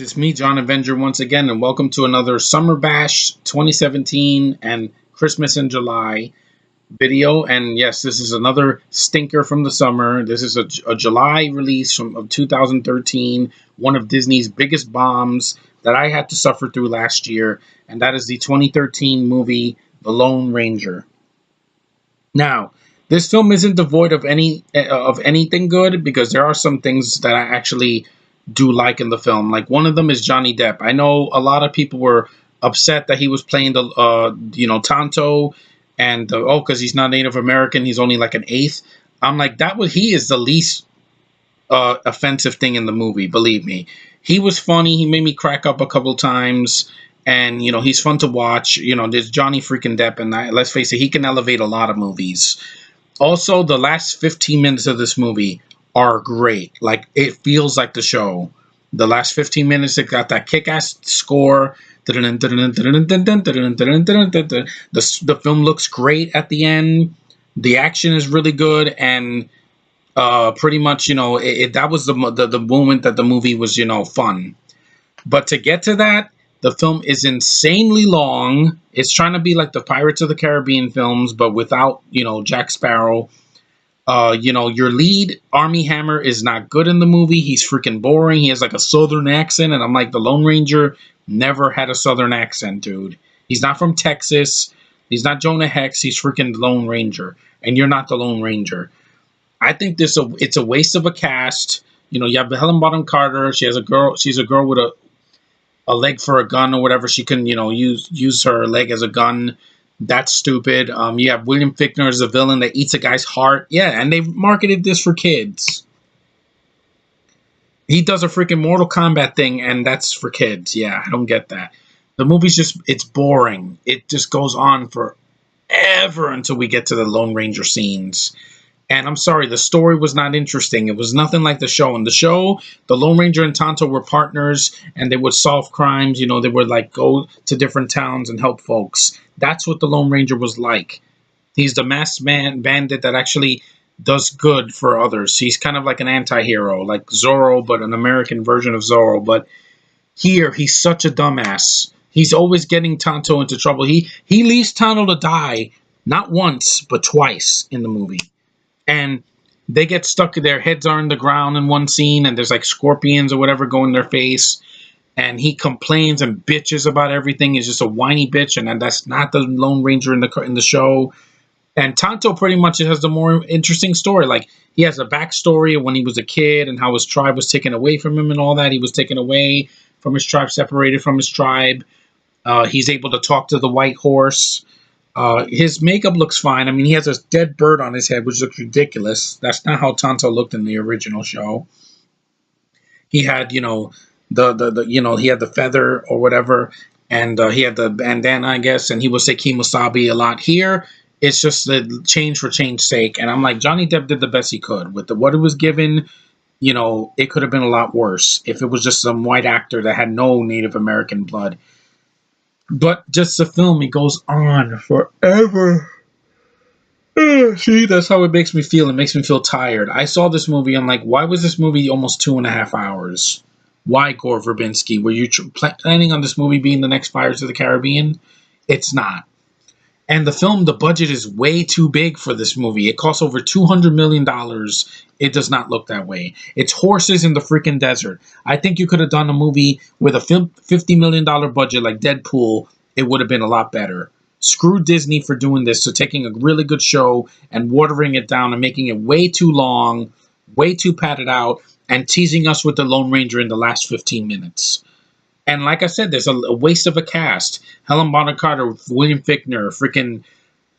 It's me, John Avenger, once again, and welcome to another Summer Bash 2017 and Christmas in July video. And yes, this is another stinker from the summer. This is a July release of 2013, one of Disney's biggest bombs that I had to suffer through last year, and that is the 2013 movie The Lone Ranger. Now, this film isn't devoid of anything good because there are some things that I actually do like in the film. Like one of them is Johnny Depp. I know a lot of people were upset that he was playing the Tonto, and because he's not Native American, he's only like an eighth. I'm like he is the least offensive thing in the movie. Believe me, he was funny. He made me crack up a couple times. And, he's fun to watch. There's Johnny freaking Depp, and let's face it, he can elevate a lot of movies. Also, the last 15 minutes of this movie are great. Like, it feels like the show. The last 15 minutes, it got that kick-ass score. The film looks great at the end. The action is really good, and pretty much, that was the moment that the movie was, fun. But to get to that, the film is insanely long. It's trying to be like the Pirates of the Caribbean films, but without, Jack Sparrow. Your lead, Army Hammer, is not good in the movie. He's freaking boring. He has like a southern accent, and I'm like, the Lone Ranger never had a southern accent, dude. He's not from Texas. He's not Jonah Hex. He's freaking the Lone Ranger, and you're not the Lone Ranger. I think it's a waste of a cast. You have Helen Bonham Carter. She's a girl with a leg for a gun or whatever. She can, use her leg as a gun. That's stupid. You have William Fichtner as a villain that eats a guy's heart. Yeah, and they've marketed this for kids. He does a freaking Mortal Kombat thing, and that's for kids. Yeah, I don't get that. The movie's it's boring. It just goes on forever until we get to the Lone Ranger scenes. And I'm sorry, the story was not interesting. It was nothing like the show. In the show, the Lone Ranger and Tonto were partners, and they would solve crimes. They would like go to different towns and help folks. That's what the Lone Ranger was like. He's the masked bandit that actually does good for others. He's kind of like an anti-hero, like Zorro, but an American version of Zorro. But here, he's such a dumbass. He's always getting Tonto into trouble. He leaves Tonto to die, not once, but twice in the movie. And they get stuck, their heads are in the ground in one scene, and there's like scorpions or whatever go in their face. And he complains and bitches about everything. He's just a whiny bitch, and that's not the Lone Ranger in the show. And Tonto pretty much has the more interesting story. Like, he has a backstory of when he was a kid and how his tribe was taken away from him and all that. He was taken away from his tribe, separated from his tribe. He's able to talk to the white horse. His makeup looks fine. I mean, he has a dead bird on his head, which looks ridiculous. That's not how Tonto looked in the original show. He had, he had the feather or whatever, and he had the bandana, I guess, and he would say Kimosabi a lot. Here, it's just the change for change's sake, and I'm like, Johnny Depp did the best he could. With what it was given, it could have been a lot worse if it was just some white actor that had no Native American blood. But just the film, it goes on forever. See, that's how it makes me feel. It makes me feel tired. I saw this movie. I'm like, why was this movie almost 2.5 hours? Why, Gore Verbinski? Were you planning on this movie being the next Pirates of the Caribbean? It's not. And the budget is way too big for this movie. It costs over $200 million. It does not look that way. It's horses in the freaking desert. I think you could have done a movie with a $50 million budget like Deadpool. It would have been a lot better. Screw Disney for doing this, so taking a really good show and watering it down and making it way too long, way too padded out, and teasing us with the Lone Ranger in the last 15 minutes. And like I said, there's a waste of a cast. Helen Bonham Carter, William Fichtner, freaking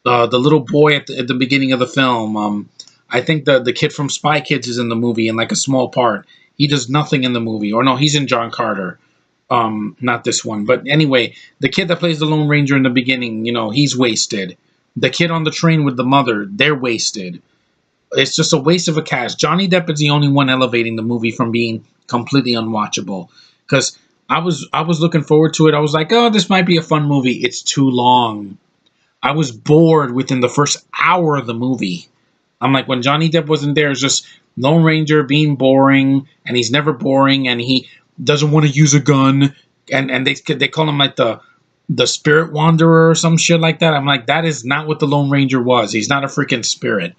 the little boy at the beginning of the film. I think the kid from Spy Kids is in the movie in like a small part. He does nothing in the movie. Or no, he's in John Carter. Not this one. But anyway, the kid that plays the Lone Ranger in the beginning, he's wasted. The kid on the train with the mother, they're wasted. It's just a waste of a cast. Johnny Depp is the only one elevating the movie from being completely unwatchable. Because I was looking forward to it. I was like, oh, this might be a fun movie. It's too long. I was bored within the first hour of the movie. I'm like, when Johnny Depp wasn't there, it's just Lone Ranger being boring, and he's never boring, and he doesn't want to use a gun, and they call him like the spirit wanderer or some shit like that. I'm like, that is not what the Lone Ranger was. He's not a freaking spirit.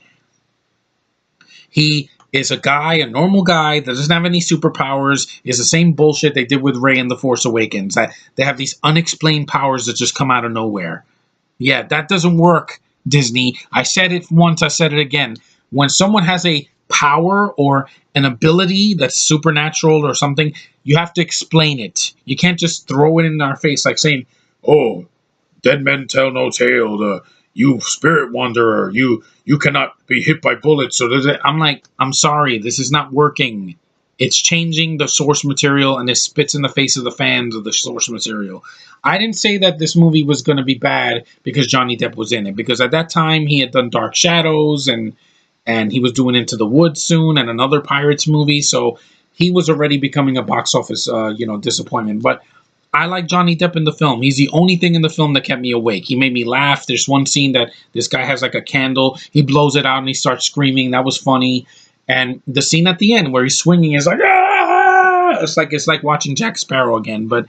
He is a guy, a normal guy that doesn't have any superpowers. Is the same bullshit they did with Rey in The Force Awakens. That they have these unexplained powers that just come out of nowhere. Yeah, that doesn't work, Disney. I said it once, I said it again. When someone has a power or an ability that's supernatural or something, you have to explain it. You can't just throw it in our face like saying, "Oh, dead men tell no tale. You spirit wanderer, you cannot be hit by bullets." So I'm like, I'm sorry, this is not working. It's changing the source material, and it spits in the face of the fans of the source material. I didn't say that this movie was going to be bad because Johnny Depp was in it, because at that time he had done Dark Shadows, and he was doing Into the Woods soon, and another Pirates movie, so he was already becoming a box office disappointment. But I like Johnny Depp in the film. He's the only thing in the film that kept me awake. He made me laugh. There's one scene that this guy has like a candle. He blows it out and he starts screaming. That was funny. And the scene at the end where he's swinging is like, ah! It's like watching Jack Sparrow again. But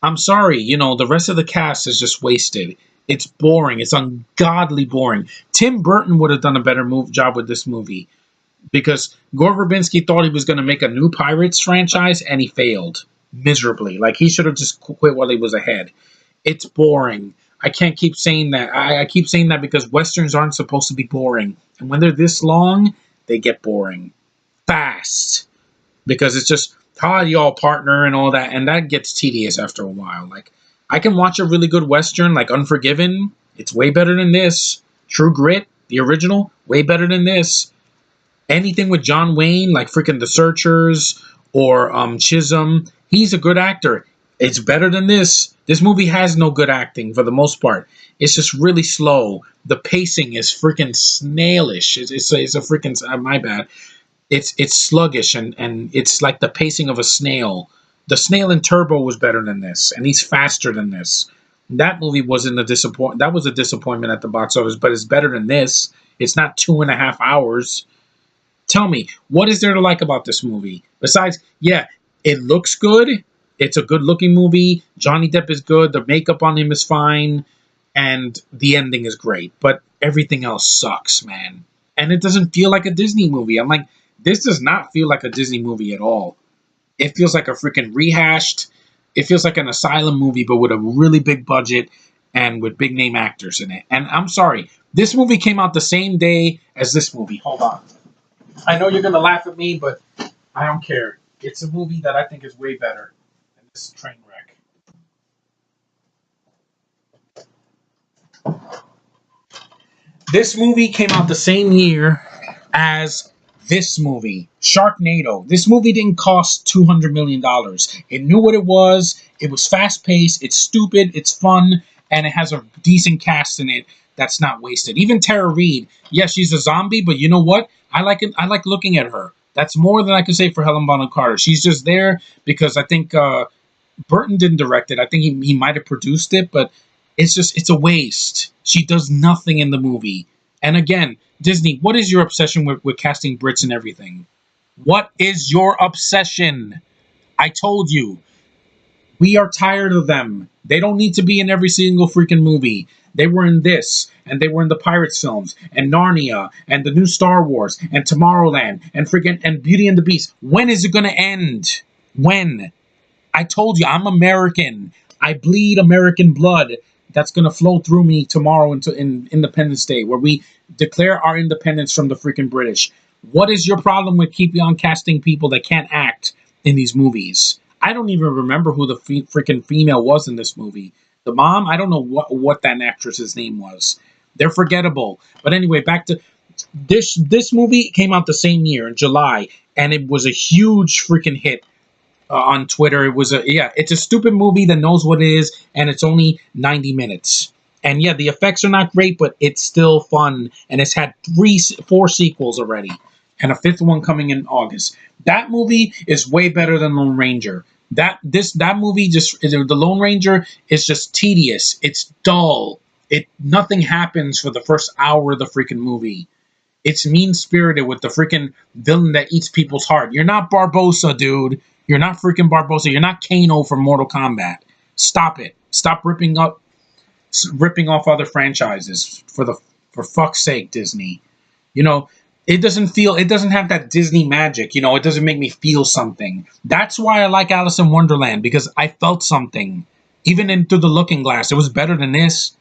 I'm sorry, the rest of the cast is just wasted. It's boring. It's ungodly boring. Tim Burton would have done a better job with this movie, because Gore Verbinski thought he was going to make a new Pirates franchise, and he failed miserably. Like, he should have just quit while he was ahead. It's boring. I can't keep saying that. I keep saying that because Westerns aren't supposed to be boring. And when they're this long, they get boring fast. Because it's just, how y'all partner and all that. And that gets tedious after a while. Like, I can watch a really good Western, like Unforgiven. It's way better than this. True Grit, the original, way better than this. Anything with John Wayne, like freaking The Searchers or Chisholm, he's a good actor. It's better than this. This movie has no good acting for the most part. It's just really slow. The pacing is freaking snailish. It's a freaking, my bad. It's sluggish, and it's like the pacing of a snail. The snail in Turbo was better than this, and he's faster than this. That movie wasn't a disappointment. That was a disappointment at the box office, but it's better than this. It's not 2.5 hours. Tell me, what is there to like about this movie? Besides, yeah, it looks good. It's a good looking movie. Johnny Depp is good. The makeup on him is fine. And the ending is great. But everything else sucks, man. And it doesn't feel like a Disney movie. I'm like, this does not feel like a Disney movie at all. It feels like a freaking rehashed. It feels like an asylum movie, but with a really big budget and with big name actors in it. And I'm sorry, this movie came out the same day as this movie. Hold on. I know you're going to laugh at me, but I don't care. It's a movie that I think is way better than this train wreck. This movie came out the same year as this movie, Sharknado. This movie didn't cost $200 million. It knew what it was. It was fast-paced. It's stupid. It's fun. And it has a decent cast in it that's not wasted. Even Tara Reid, yes, she's a zombie, but you know what? I like it. I like looking at her. That's more than I can say for Helen Bonham Carter. She's just there because I think Burton didn't direct it. I think he might have produced it, but it's a waste. She does nothing in the movie. And again, Disney, what is your obsession with casting Brits and everything? What is your obsession? I told you. We are tired of them. They don't need to be in every single freaking movie. They were in this, and they were in the Pirates films, and Narnia, and the new Star Wars, and Tomorrowland, and freaking and Beauty and the Beast. When is it gonna end? When? I told you, I'm American. I bleed American blood. That's gonna flow through me tomorrow in Independence Day, where we declare our independence from the freaking British. What is your problem with keeping on casting people that can't act in these movies? I don't even remember who the freaking female was in this movie. The mom, I don't know what that actress's name was. They're forgettable. But anyway, back to this movie came out the same year in July, and it was a huge freaking hit on Twitter. It's a stupid movie that knows what it is, and it's only 90 minutes. And yeah, the effects are not great, but it's still fun, and it's had 4 sequels already, and a 5th one coming in August. That movie is way better than Lone Ranger. That movie the Lone Ranger is just tedious. It's dull. Nothing happens for the first hour of the freaking movie. It's mean spirited with the freaking villain that eats people's heart. You're not Barbosa, dude. You're not freaking Barbosa. You're not Kano from Mortal Kombat. Stop it. Stop ripping off other franchises for fuck's sake, Disney. You know, it doesn't have that Disney magic. You know, it doesn't make me feel something. That's why I like Alice in Wonderland, because I felt something. Even in Through the Looking Glass, it was better than this.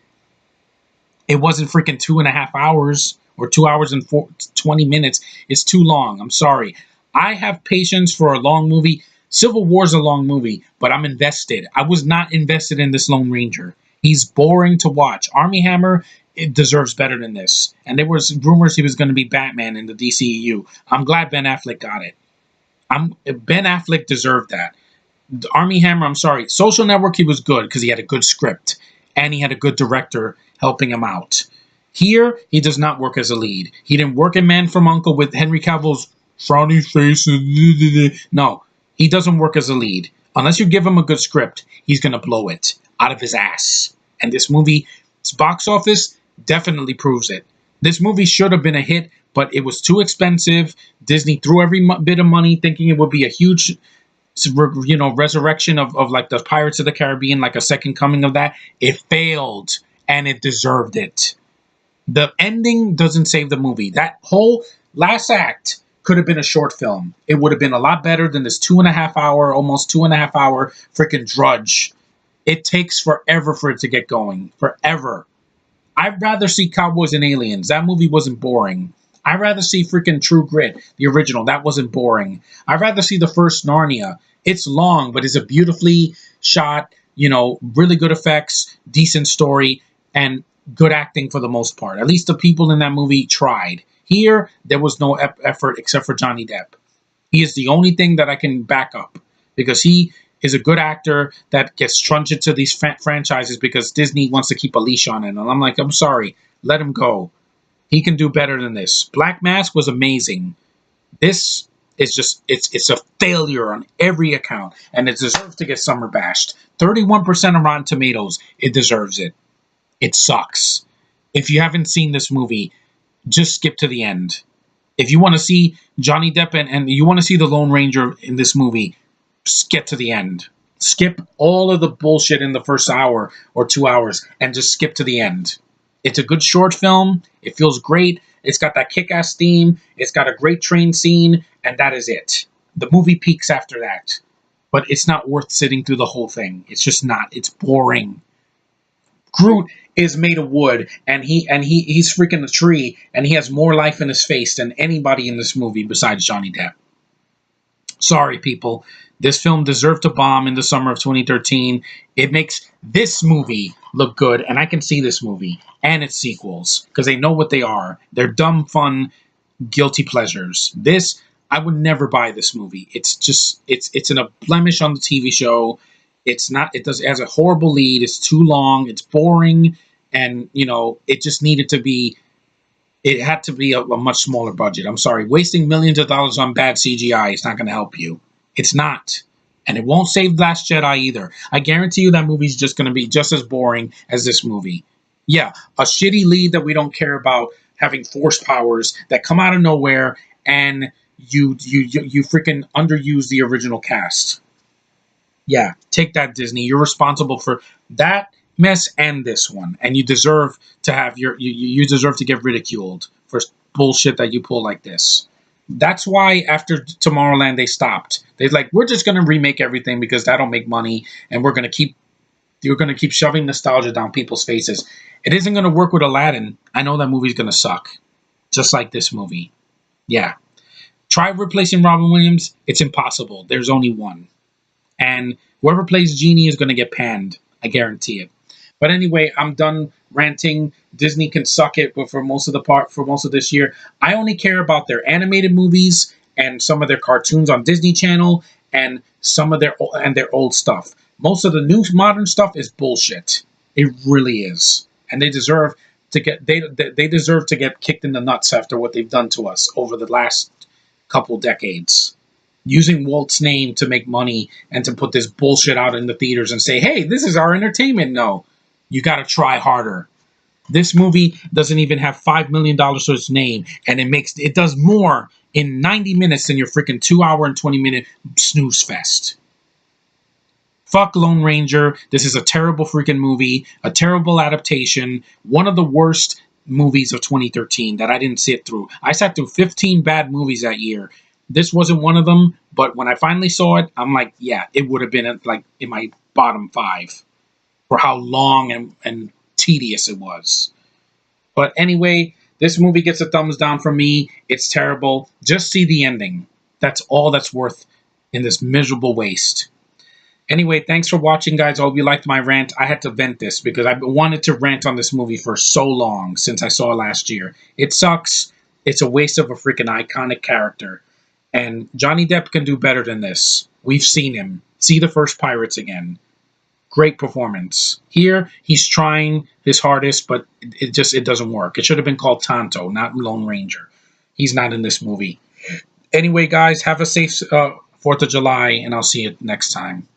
It wasn't freaking 2.5 hours or 2 hours and 20 minutes. It's too long. I'm sorry. I have patience for a long movie. Civil War's a long movie, but I'm invested. I was not invested in this Lone Ranger. He's boring to watch. Army Hammer, it deserves better than this. And there was rumors he was going to be Batman in the DCEU. I'm glad Ben Affleck got it. Ben Affleck deserved that. Army Hammer, I'm sorry. Social Network, he was good because he had a good script and he had a good director helping him out. Here, he does not work as a lead. He didn't work in Man from Uncle with Henry Cavill's frowny face. No, he doesn't work as a lead. Unless you give him a good script, he's going to blow it out of his ass. And this movie's box office definitely proves it. This movie should have been a hit, but it was too expensive. Disney threw every bit of money thinking it would be a huge, resurrection of like the Pirates of the Caribbean, like a second coming of that. It failed, and it deserved it. The ending doesn't save the movie. That whole last act could have been a short film. It would have been a lot better than this 2.5 hour, almost 2.5 hour freaking drudge. It takes forever for it to get going. Forever. I'd rather see Cowboys and Aliens. That movie wasn't boring. I'd rather see freaking True Grit, the original. That wasn't boring. I'd rather see the first Narnia. It's long, but it's a beautifully shot, really good effects, decent story, and good acting for the most part. At least the people in that movie tried. Here, there was no effort except for Johnny Depp. He is the only thing that I can back up because he is a good actor that gets trudged into these franchises because Disney wants to keep a leash on it. And I'm like, I'm sorry, let him go. He can do better than this. Black Mask was amazing. This is just, it's a failure on every account, and it deserves to get summer bashed. 31% of Rotten Tomatoes. It deserves it. It sucks. If you haven't seen this movie, just skip to the end. If you want to see Johnny Depp and you want to see the Lone Ranger in this movie, get to the end. Skip all of the bullshit in the first hour or 2 hours and just skip to the end. It's a good short film. It feels great. It's got that kick-ass theme. It's got a great train scene, and that is it. The movie peaks after that, but it's not worth sitting through the whole thing. It's just not. It's boring. Groot is made of wood, and he's freaking a tree, and he has more life in his face than anybody in this movie besides Johnny Depp. Sorry, people. This film deserved to bomb in the summer of 2013. It makes this movie look good, and I can see this movie and its sequels because they know what they are. They're dumb, fun, guilty pleasures. This, I would never buy this movie. It's just, it's a blemish on the TV show. It's not, it has a horrible lead. It's too long. It's boring. And, it just needed to be, it had to be a much smaller budget. I'm sorry. Wasting millions of dollars on bad CGI is not going to help you. It's not. And it won't save Last Jedi either. I guarantee you that movie's just going to be just as boring as this movie. Yeah, a shitty lead that we don't care about, having force powers that come out of nowhere, and you freaking underuse the original cast. Yeah, take that, Disney. You're responsible for that mess and this one, and you deserve to have you deserve to get ridiculed for bullshit that you pull like this. That's why after Tomorrowland they stopped. They're like, we're just gonna remake everything because that'll make money, and you're gonna keep shoving nostalgia down people's faces. It isn't gonna work with Aladdin. I know that movie's gonna suck, just like this movie. Yeah, try replacing Robin Williams. It's impossible. There's only one, and whoever plays Genie is gonna get panned. I guarantee it. But anyway, I'm done ranting. Disney can suck it, but for most of this year, I only care about their animated movies and some of their cartoons on Disney Channel and some of their old stuff. Most of the new modern stuff is bullshit. It really is, and they deserve to get kicked in the nuts after what they've done to us over the last couple decades. Using Walt's name to make money and to put this bullshit out in the theaters and say, hey, this is our entertainment. No, you got to try harder. This movie doesn't even have $5 million to its name, and it does more in 90 minutes than your freaking 2 hour and 20 minute snooze fest. Fuck Lone Ranger. This is a terrible freaking movie, a terrible adaptation, one of the worst movies of 2013 that I didn't sit through. I sat through 15 bad movies that year. This wasn't one of them, but when I finally saw it, I'm like, yeah, it would have been like in my bottom five for how long and tedious it was. But anyway, this movie gets a thumbs down from me. It's terrible. Just see the ending. That's all that's worth in this miserable waste. Anyway, thanks for watching, guys. I hope you liked my rant. I had to vent this because I've wanted to rant on this movie for so long since I saw it last year. It sucks. It's a waste of a freaking iconic character. And Johnny Depp can do better than this. We've seen him. See the first Pirates again. Great performance. Here, he's trying his hardest, but it doesn't work. It should have been called Tonto, not Lone Ranger. He's not in this movie. Anyway, guys, have a safe 4th of July, and I'll see you next time.